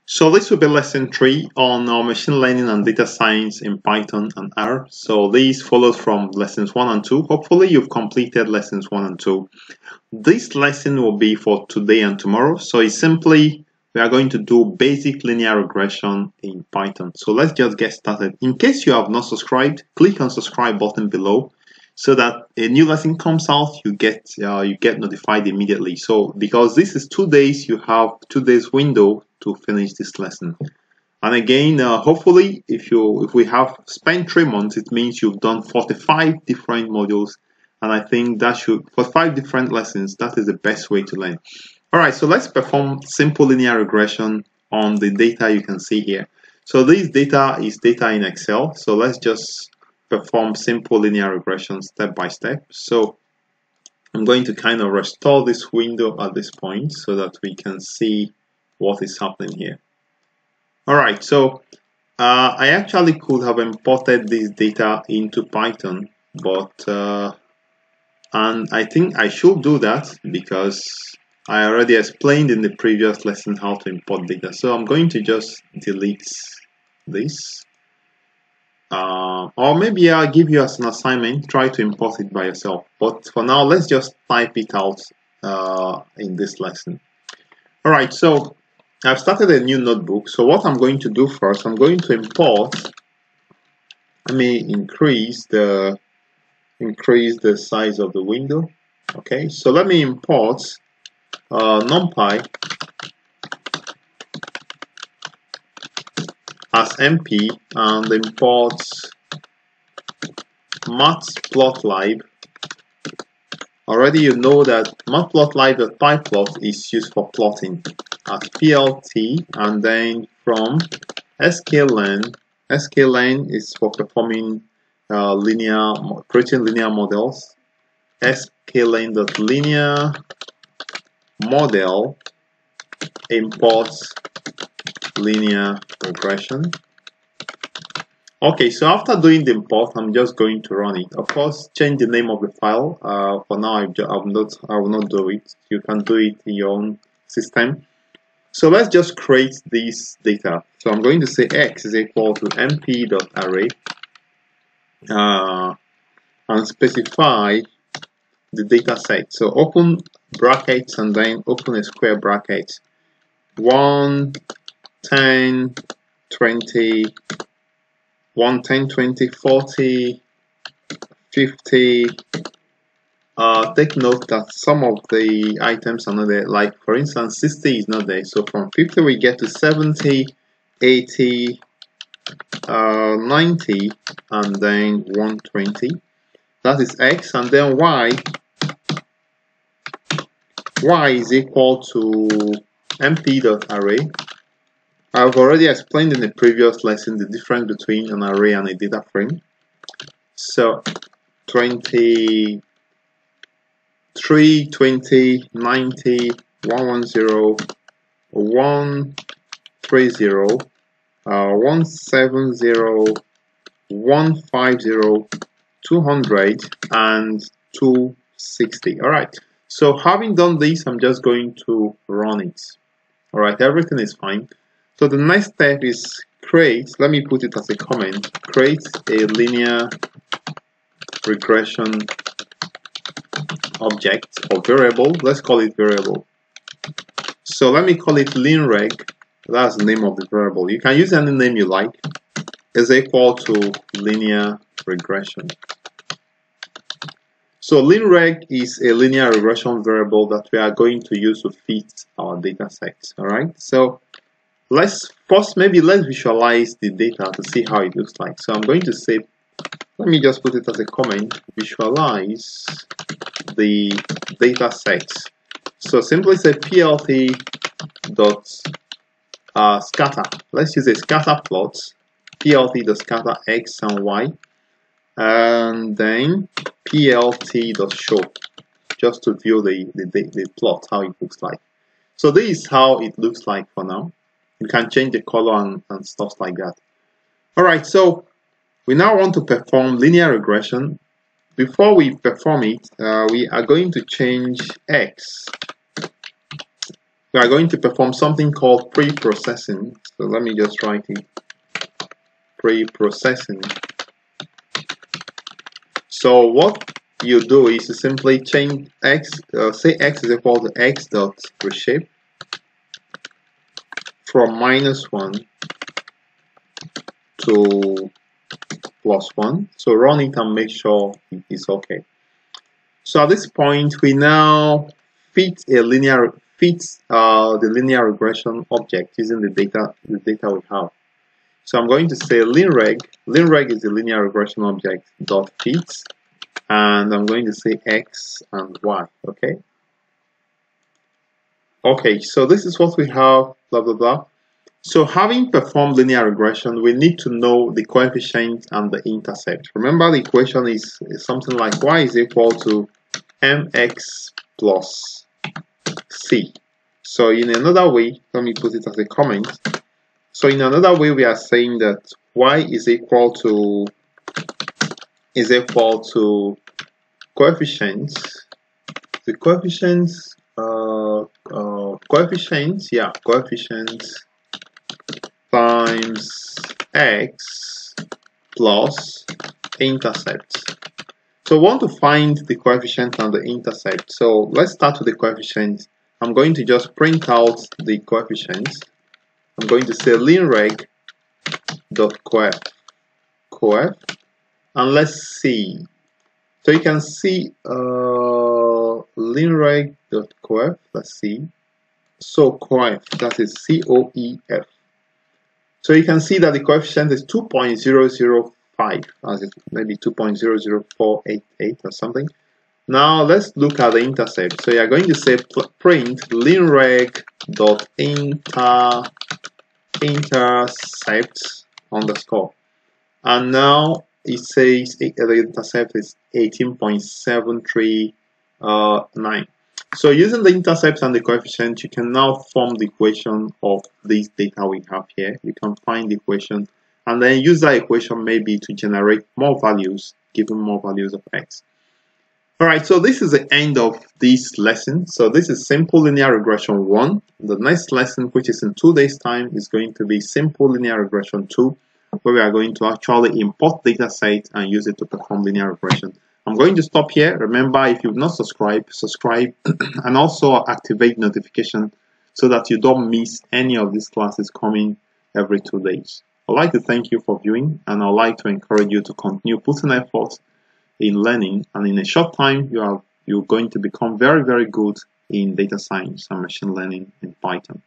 So this will be lesson 3 on machine learning and data science in Python and R. So this follows from lessons 1 and 2. Hopefully you've completed lessons 1 and 2. This lesson will be for today and tomorrow. So it's simply, we are going to do basic linear regression in Python. So let's just get started. In case you have not subscribed, click on subscribe button below so that a new lesson comes out, you get notified immediately. So because this is 2 days, you have 2 days window to finish this lesson. And again, hopefully if we have spent 3 months, it means you've done 45 different modules. And I think that for 5 different lessons, that is the best way to learn. All right, so let's perform simple linear regression on the data you can see here. So this data is data in Excel. So let's just perform simple linear regression step by step. So I'm going to kind of restore this window at this point so that we can see what is happening here. All right, so I actually could have imported this data into Python, but and I think I should do that because I already explained in the previous lesson how to import data. So I'm going to just delete this. Or maybe I'll give you as an assignment, try to import it by yourself. But for now, let's just type it out in this lesson. All right, so I've started a new notebook. So what I'm going to do first, I'm going to import. Let me increase the size of the window. Okay, so let me import NumPy as MP and import matplotlib. Already you know that matplotlib.pyplot is used for plotting as PLT, and then from sklearn is for performing creating linear models. sklearn.linear model imports linear regression. Okay, so after doing the import, I'm just going to run it. Of course, change the name of the file. For now, I will not do it. You can do it in your own system. So let's just create this data. So I'm going to say x is equal to mp.array and specify the data set. So open brackets and then open a square bracket. 1, 10, 20, 1, 10, 20, 40, 50. Take note that some of the items are not there. Like for instance, 60 is not there. So from 50 we get to 70, 80, 90, and then 120. That is x, and then y is equal to mp.array. I've already explained in the previous lesson the difference between an array and a data frame. So 23, 20, 90, 110, 130, 170, 150, 200, and 260. All right. So having done this, I'm just going to run it. All right, everything is fine. So the next step is create, let me put it as a comment, create a linear regression object or variable. Let's call it variable. So let me call it linreg. That's the name of the variable. You can use any name you like. Is equal to linear regression. So linreg is a linear regression variable that we are going to use to fit our data sets. All right. So let's visualize the data to see how it looks like. So I'm going to say, let me just put it as a comment, visualize the data sets. So simply say plt dot scatter. Let's use a scatter plot, plt dot scatter x and y, and then plt dot show, just to view the plot, how it looks like. So this is how it looks like for now. You can change the color and stuff like that. All right, so we now want to perform linear regression. Before we perform it, we are going to change x we are going to perform something called pre-processing. So let me just write it. Pre-processing. So what you do is to simply change x, say x is equal to x dot reshape from -1 to +1. So run it and make sure it is okay. So at this point, we now fit the linear regression object using the data we have. So I'm going to say linreg. Linreg is the linear regression object dot fit, and I'm going to say x and y. Okay. Okay. So this is what we have. Blah blah blah. So having performed linear regression, we need to know the coefficient and the intercept. Remember, the equation is something like y is equal to mx plus c. So in another way, let me put it as a comment. So in another way, we are saying that y is equal to coefficients. The coefficients times x plus intercept. So we want to find the coefficient and the intercept. So let's start with the coefficient. I'm going to just print out the coefficients. I'm going to say linreg dot coef, and let's see. So you can see linreg dot coef. Let's see. So coef, that is COEF. So you can see that the coefficient is 2.005, as it maybe 2.00488 or something. Now let's look at the intercept. So you're going to say print linreg dot intercept underscore, and now it says the intercept is 18.739. So using the intercepts and the coefficient, you can now form the equation of this data we have here. You can find the equation and then use that equation maybe to generate more values, given more values of x. Alright, so this is the end of this lesson. So this is simple linear regression 1. The next lesson, which is in 2 days' time, is going to be simple linear regression 2, where we are going to actually import data sets and use it to perform linear regression. I'm going to stop here. Remember, if you've not subscribed, subscribe and also activate notification so that you don't miss any of these classes coming every 2 days. I'd like to thank you for viewing, and I'd like to encourage you to continue putting effort in learning, and in a short time you're going to become very, very good in data science and machine learning in Python.